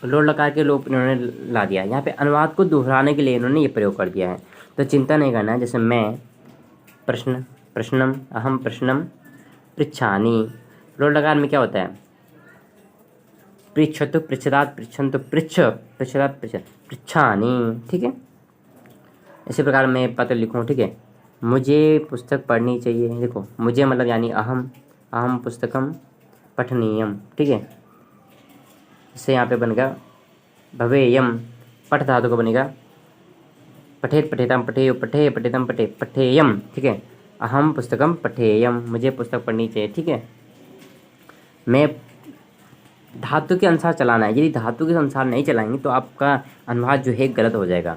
लोट लकार के लोग इन्होंने ला दिया। यहाँ पे अनुवाद को दोहराने के लिए इन्होंने ये प्रयोग कर दिया है, तो चिंता नहीं करना है। जैसे मैं प्रश्नम, अहम प्रश्नम पृच्छानि, लोट लकार में क्या होता है, पृच्छतु, पृच्छदात, पृच्छन्तु, पृच्छदात, पृच्छानि, ठीक है। इसी प्रकार मैं पत्र लिखूँ, ठीक है, मुझे पुस्तक पढ़नी चाहिए, देखो मुझे मतलब यानी अहम पुस्तकम पठनीयम, ठीक है। इससे यहाँ पे बनेगा भवेयम, पठ धातु का बनेगा पठेत, पठेतम, पठेयो, पठे, पठेतम, पठे, पठेयम, ठीक है। अहम पुस्तकम पठेयम, मुझे पुस्तक पढ़नी चाहिए, ठीक है। मैं धातु के अनुसार चलाना है, यदि धातु के अनुसार नहीं चलाएंगे तो आपका अनुवाद जो है गलत हो जाएगा।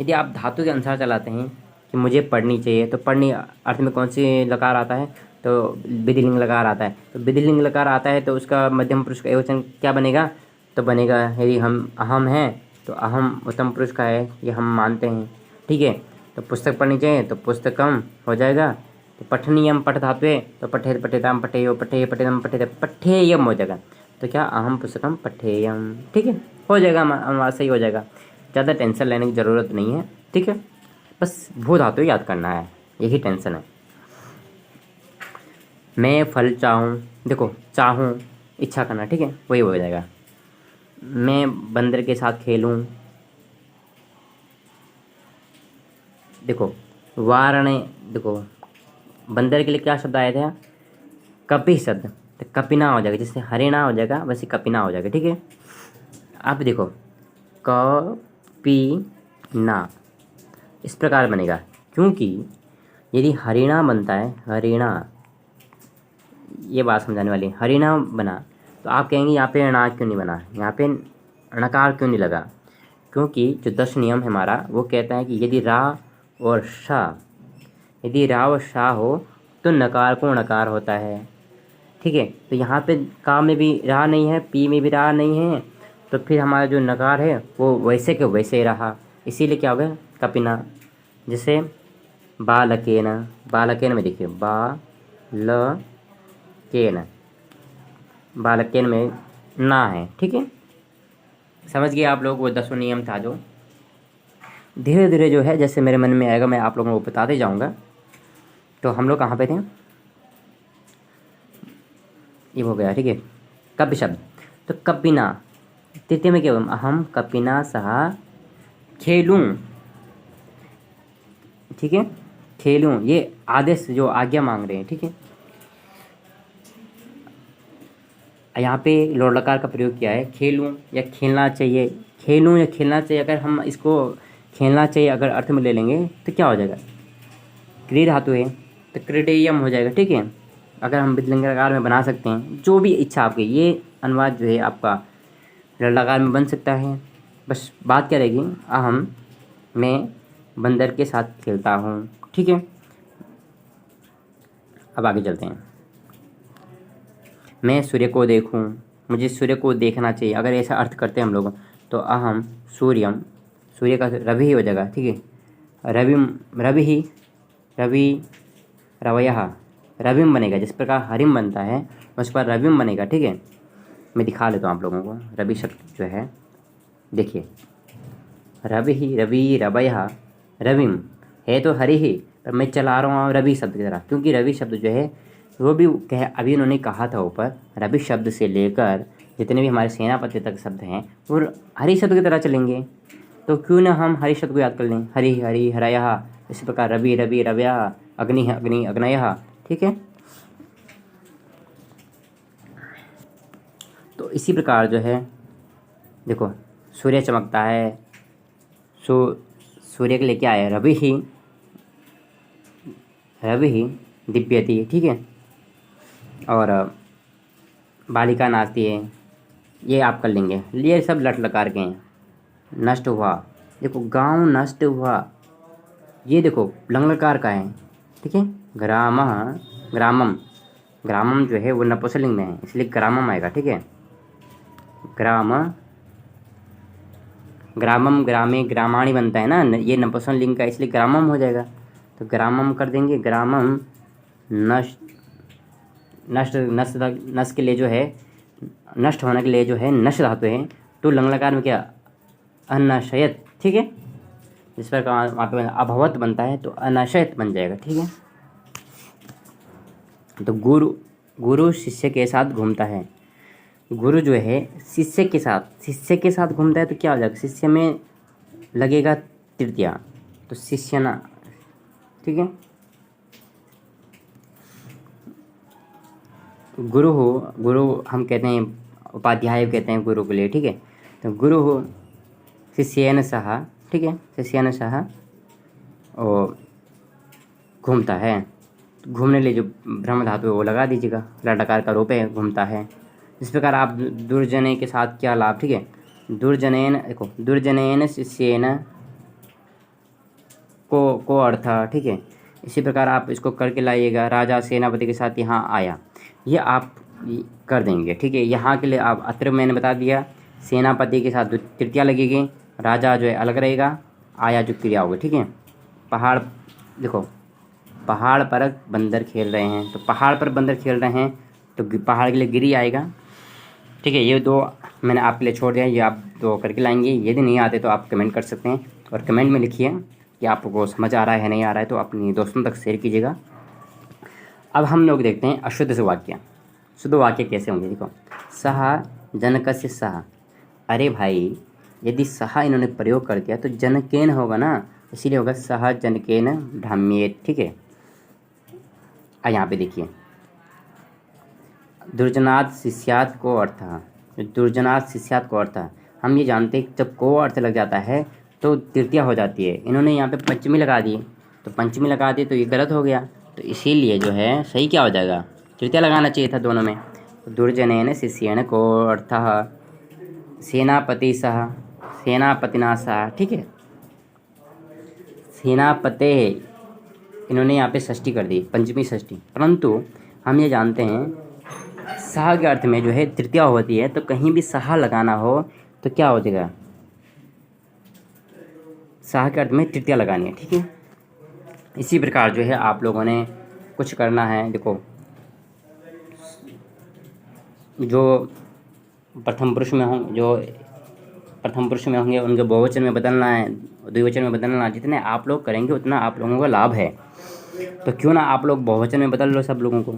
यदि आप धातु के अनुसार चलाते हैं कि मुझे पढ़नी चाहिए, तो पढ़नी अर्थ में कौन सी लकार आता है, तो विधिलिंग लकार आता है। तो विधिलिंग लकार आता है तो उसका मध्यम पुरुष का एकवचन क्या बनेगा, तो बनेगा, यदि हम अहम हैं तो अहम उत्तम पुरुष का है, ये हम मानते हैं, ठीक है। तो पुस्तक पढ़नी चाहिए तो पुस्तकम हो जाएगा, तो पठनीयम पठ धातु है तो पठेत, पठेताम, पठेयो, पठे, पठेतम, पठेत, पठेयम हो जाएगा। तो क्या अहम पुस्तकम पठेयम, ठीक है, हो जाएगा, अनुवाद सही हो जाएगा। ज़्यादा टेंशन लेने की ज़रूरत नहीं है, ठीक है, बस भू धातु याद करना है, यही टेंशन है। मैं फल चाहूँ, देखो चाहूँ इच्छा करना, ठीक है, वही हो जाएगा। मैं बंदर के साथ खेलूँ, देखो वारणे, देखो बंदर के लिए क्या शब्द आया था, कपि शब्द, तो कपिना हो जाएगा, जैसे हरिणा हो जाएगा वैसे कपिना हो जाएगा, ठीक है। अब देखो कपिना इस प्रकार बनेगा, क्योंकि यदि हरिणा बनता है, हरिणा, ये बात समझाने वाली, हरिणा बना तो आप कहेंगे यहाँ पे णा क्यों नहीं बना, यहाँ पे णकार क्यों नहीं लगा, क्योंकि जो 10 नियम है हमारा वो कहता है कि यदि रा और शा, यदि रा और शा हो तो नकार को णकार होता है, ठीक है। तो यहाँ पे का में भी रा नहीं है, पी में भी रा नहीं है, तो फिर हमारा जो नकार है वो वैसे के वैसे ही रहा, इसीलिए क्या हो गया कपिना। जैसे बालकेन, बालकेन में देखिए बालकेन, बालकेन में ना है, ठीक है। समझ गए आप लोग, वो 10वां नियम था जो धीरे धीरे जो है जैसे मेरे मन में आएगा मैं आप लोगों को बताते जाऊंगा। तो हम लोग कहाँ पे थे, ये हो गया, ठीक है। कपि शब्द, तो कपिना तृतीय में क्या हुआ, अहम कपिना सह खेलूं, ठीक है। खेलूं ये आदेश जो आज्ञा मांग रहे हैं, ठीक है। यहाँ पे लोड लकार का प्रयोग किया है, खेलूं या खेलना चाहिए, खेलूं या खेलना चाहिए। अगर हम इसको खेलना चाहिए अगर अर्थ में ले लेंगे तो क्या हो जाएगा, क्रीड धातु है तो क्रीडेयम हो जाएगा, ठीक है। अगर हम विधिलिंग लकार में बना सकते हैं, जो भी इच्छा आपकी, ये अनुवाद जो है आपका लोड लकार में बन सकता है। बस बात क्या रहेगी, अहम मैं बंदर के साथ खेलता हूँ, ठीक है। अब आगे चलते हैं, मैं सूर्य को देखूं, मुझे सूर्य को देखना चाहिए। अगर ऐसा अर्थ करते हैं हम लोग तो अहम सूर्यम, सूर्य का रवि ही हो जाएगा, ठीक है। रविम, रवि ही, रवि रवयः, रविम बनेगा। जिस प्रकार हरिम बनता है उस पर रविम बनेगा, ठीक है। मैं दिखा लेता हूँ आप लोगों को, रवि शब्द जो है देखिए, रवि ही, रवि रवयः, रविम है तो हरि ही, पर मैं चला रहा हूँ रवि शब्द की तरह, क्योंकि रवि शब्द जो है वो भी कह, अभी उन्होंने कहा था ऊपर, रवि शब्द से लेकर जितने भी हमारे सेनापति तक शब्द हैं वो हरि शब्द की तरह चलेंगे। तो क्यों ना हम हरि शब्द को याद कर लें, हरि हरि हरयः, इसी प्रकार रवि रवि रवयः, अग्नि अग्नि अग्नयः, ठीक है। तो इसी प्रकार जो है देखो, सूर्य चमकता है, सूर्य के लिए क्या है, रवि ही, रवि ही दीप्यति, ठीक है। और बालिका नाचती है, ये आप कर लेंगे, ये सब लट लकार के हैं। नष्ट हुआ, देखो गांव नष्ट हुआ, ये देखो लंग लकार का है, ठीक है। ग्राम, ग्रामम, ग्रामम जो है वो नपुंसकलिंग में है इसलिए ग्रामम आएगा, ठीक है। ग्राम, ग्रामम, ग्रामे ग्रामाणी बनता है ना, ये नपुंसकलिंग का इसलिए ग्रामम हो जाएगा। तो ग्रामम कर देंगे, ग्रामम नष्ट, नष्ट नष्ट नष्ट के लिए जो है, नष्ट होने के लिए जो है नष्ट धातु है, तो लंग लकार में क्या अनशयत, ठीक है। जिस पर वहाँ पे अभवत बनता है तो अनशयत बन जाएगा, ठीक है। तो गुरु, गुरु शिष्य के साथ घूमता है, गुरु जो है शिष्य के साथ, शिष्य के साथ घूमता है तो क्या हो जाएगा, शिष्य में लगेगा तृतीया, तो शिष्य ना, ठीक है। गुरु हो, गुरु हम कहते हैं, उपाध्याय कहते हैं गुरु के लिए, ठीक है। तो गुरु हो शिष्येन सह, ठीक है, शिष्येन सह और घूमता है, घूमने लिए जो ब्रह्म धातु है वो लगा दीजिएगा, लटकार का रूप है, घूमता है। इस प्रकार आप दुर्जने के साथ क्या लाभ, ठीक है। दुर्जनेन, देखो दुर्जनेन शिष्येन को अर्थ, ठीक है। इसी प्रकार आप इसको करके लाइएगा, राजा सेनापति के साथ यहाँ आया, ये आप कर देंगे, ठीक है। यहाँ के लिए आप अत्र मैंने बता दिया, सेनापति के साथ तृतीया लगेगी, राजा जो है अलग रहेगा, आया जो क्रिया होगी, ठीक है। पहाड़, देखो पहाड़ पर बंदर खेल रहे हैं, तो पहाड़ पर बंदर खेल रहे हैं तो पहाड़ के लिए गिरी आएगा, ठीक है। ये दो मैंने आपके लिए छोड़ दिया, ये आप दो करके लाएंगे। यदि नहीं आते तो आप कमेंट कर सकते हैं, और कमेंट में लिखिए कि आपको समझ आ रहा है नहीं आ रहा है, तो अपनी दोस्तों तक शेयर कीजिएगा। अब हम लोग देखते हैं अशुद्ध से वाक्य, शुद्ध वाक्य कैसे होंगे। देखो सह जनकस्य सह, अरे भाई यदि सह इन्होंने प्रयोग कर दिया तो जनकेन होगा ना, इसीलिए होगा सह जनकेन भ्राम्येत, ठीक है। यहाँ पे देखिए दुर्जनात् शिष्यात् को अर्थ, दुर्जनात् शिष्यात् को अर्थ, हम ये जानते हैं जब को अर्थ लग जाता है तो तृतीया हो जाती है, इन्होंने यहाँ पे पंचमी लगा दी, तो पंचमी लगा दी तो ये गलत हो गया, तो इसीलिए जो है सही क्या हो जाएगा, तृतीया लगाना चाहिए था दोनों में। तो दुर्जनेन शिष्येन को अर्थः सेनापति सह, सेनापतिना सह, ठीक है। सेनापते, इन्होंने यहाँ पे षष्ठी कर दी, पंचमी षष्ठी, परंतु हम ये जानते हैं सह के अर्थ में जो है तृतीया होती है, तो कहीं भी सह लगाना हो तो क्या हो जाएगा, साह के अर्थ में तृतीया लगानी है। ठीक है, इसी प्रकार जो है आप लोगों ने कुछ करना है। देखो, जो प्रथम पुरुष में होंगे उनके बहुवचन में बदलना है, द्विवचन में बदलना है। जितने आप लोग करेंगे उतना आप लोगों का लाभ है। तो क्यों ना आप लोग बहुवचन में बदल लो सब लोगों को।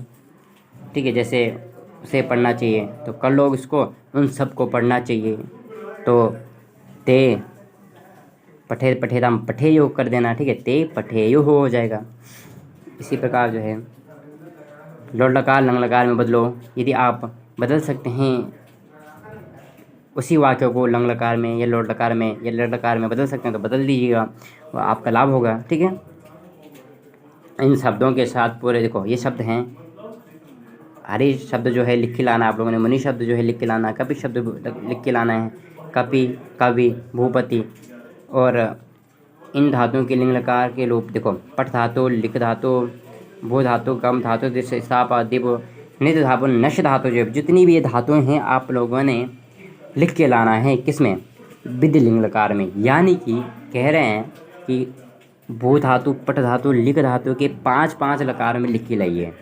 ठीक है, जैसे उसे पढ़ना चाहिए तो कल लोग इसको उन सब को पढ़ना चाहिए। तो ते पठे पठेराम पठेयो कर देना। ठीक है, ते पठेयो हो जाएगा। इसी प्रकार जो है लोट लकार लंग लकार में बदलो। यदि आप बदल सकते हैं उसी वाक्य को लंग लकार में या लोट लकार में या लट लकार में बदल सकते हैं तो बदल दीजिएगा, वो आपका लाभ होगा। ठीक है, इन शब्दों के साथ पूरे देखो ये शब्द हैं। हरि शब्द जो है लिख के लाना आप लोगों ने, मुनि शब्द जो है लिख के लाना, कपि शब्द लिख के लाना है। कपि, कवि, भूपति। और इन धातुओं के लिंग लकार के रूप देखो, पठ धातु, लिख धातु, भू धातु, कम धातु, दिश साप आदि, नित धातु, नश धातु, जो जितनी भी ये धातुएं हैं आप लोगों ने लिख के लाना है। किसमें, विधि लिंग लकार में। यानी कि कह रहे हैं कि भू धातु, पठ धातु, लिख धातु के 5-5 लकार में लिख के लाइए।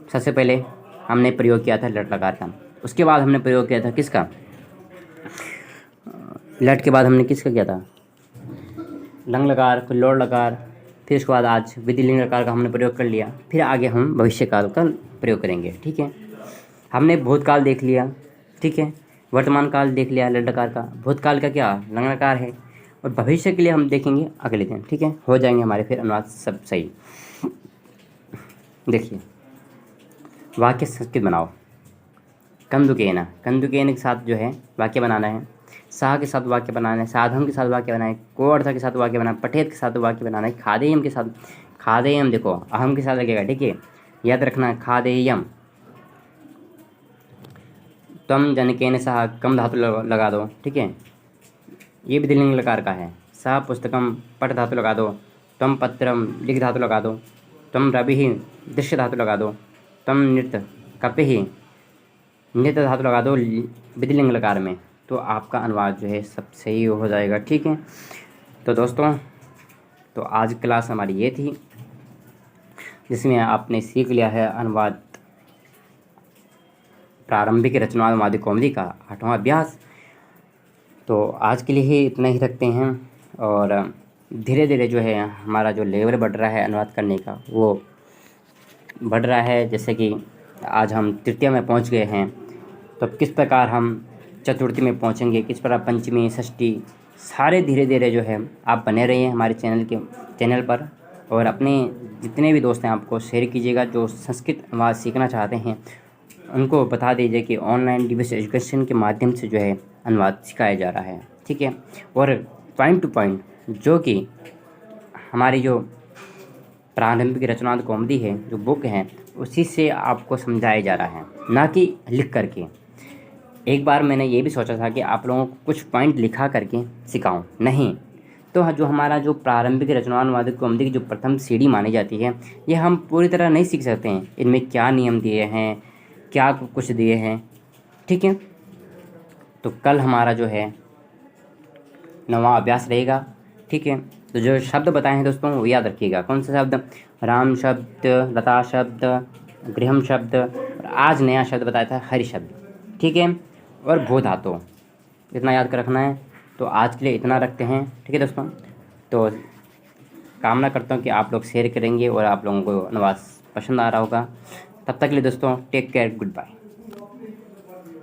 सबसे पहले हमने प्रयोग किया था लट लकार का, उसके बाद हमने प्रयोग किया था किसका, लट के बाद हमने किसका किया था, लंग लकार, फिर लोट लकार, फिर उसके बाद आज विधि लिंग लकार का हमने प्रयोग कर लिया। फिर आगे हम भविष्य काल का प्रयोग करेंगे। ठीक है, हमने भूतकाल देख लिया। ठीक है, वर्तमान काल देख लिया लट लकार का, भूतकाल का क्या लंग लकार है, और भविष्य के लिए हम देखेंगे अगले दिन। ठीक है, हो जाएंगे हमारे फिर अनुवाद सब सही। देखिए, वाक्य संस्कृत बनाओ। कंदुकेन, कंदुकेन के साथ जो है वाक्य बनाना है, साह के साथ वाक्य बनाना है, साधम के साथ वाक्य बनाना है, को अर्थ के साथ वाक्य बनाना है, पठेत के साथ वाक्य बनाना है, खादेयम के साथ, खादेयम देखो अहम के साथ लगेगा। ठीक है, याद रखना, खादेयम। तम जनकेन सह कम धातु लगा दो। ठीक है, ये भी लिंग लकार का है। सह पुस्तकम, पठ धातु लगा दो। तम पत्रम, लिख धातु लगा दो। तम रवि, दृश्य धातु लगा दो। तम नृत्य, कपि, नृत्य धातु लगा दो विधिलिंग लकार में। तो आपका अनुवाद जो है सब सही हो जाएगा। ठीक है, तो दोस्तों, तो आज क्लास हमारी ये थी जिसमें आपने सीख लिया है अनुवाद प्रारंभिक रचनावादी कॉमेडी का 8वां अभ्यास। तो आज के लिए ही इतना ही रखते हैं, और धीरे धीरे जो है हमारा जो लेवल बढ़ रहा है अनुवाद करने का वो बढ़ रहा है। जैसे कि आज हम तृतीया में पहुंच गए हैं, तो किस प्रकार हम चतुर्थी में पहुंचेंगे, किस प्रकार पंचमी, षष्ठी, सारे धीरे धीरे जो है आप बने रहिए हमारे चैनल पर, और अपने जितने भी दोस्त हैं आपको शेयर कीजिएगा जो संस्कृत अनुवाद सीखना चाहते हैं उनको बता दीजिए कि ऑनलाइन डिवाइस एजुकेशन के माध्यम से जो है अनुवाद सिखाया जा रहा है। ठीक है, और पॉइंट टू पॉइंट जो कि हमारी जो प्रारंभिक रचनात्मक कॉमेडी है जो बुक है उसी से आपको समझाया जा रहा है, ना कि लिख करके। एक बार मैंने ये भी सोचा था कि आप लोगों को कुछ पॉइंट लिखा करके सिखाऊं, नहीं तो जो हमारा जो प्रारंभिक रचनात्मक कॉमेडी की जो प्रथम सीढ़ी मानी जाती है ये हम पूरी तरह नहीं सीख सकते हैं। इनमें क्या नियम दिए हैं, क्या कुछ दिए हैं। ठीक है, तो कल हमारा जो है 9वां अभ्यास रहेगा। ठीक है, तो जो शब्द बताए हैं दोस्तों वो याद रखिएगा। कौन सा शब्द, राम शब्द, लता शब्द, गृहम शब्द, और आज नया शब्द बताया था हरि शब्द। ठीक है, और भू धातु, इतना याद कर रखना है। तो आज के लिए इतना रखते हैं। ठीक है दोस्तों, तो कामना करता हूँ कि आप लोग शेयर करेंगे और आप लोगों को अनुवाद पसंद आ रहा होगा। तब तक के लिए दोस्तों टेक केयर, गुड बाय।